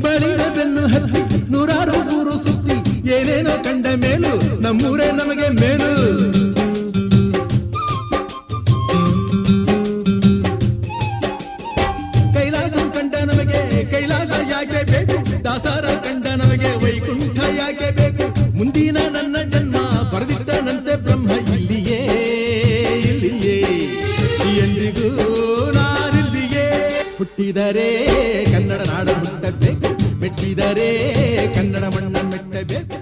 ಬಳಿದ ಬೆನ್ನು ಹತ್ತಿ ನೂರಾರು ಊರು ಸುತ್ತಿ ಏನೇನೋ ಕಂಡ ಮೇಲು ನಮ್ಮೂರೇ ನಮಗೆ ಮೇಲು. ಕೈಲಾಸ ಕಂಡ ನಮಗೆ ಕೈಲಾಸ ಯಾಕೆ ಬೇಕು, ದಾಸರ ಕಂಡ ನಮಗೆ ವೈಕುಂಠ ಯಾಕೆ ಬೇಕು. ಮುಂದಿನ ನನ್ನ ಜನ್ಮ ಬರೆದಿಟ್ಟನಂತೆ ಬ್ರಹ್ಮ ಇಲ್ಲಿಯೇ ಇಲ್ಲಿಯೇ ಎಂದಿಗೂ ನಾನಿಲ್ಲಿಯೇ. ಹುಟ್ಟಿದರೆ ಕನ್ನಡ ನಾಡ ಹುಟ್ಟಬೇಕು, ಮೆಟ್ಟಿದರೆ ಕನ್ನಡ ಮಣ್ಣ ಮೆಟ್ಟಬೇಕು.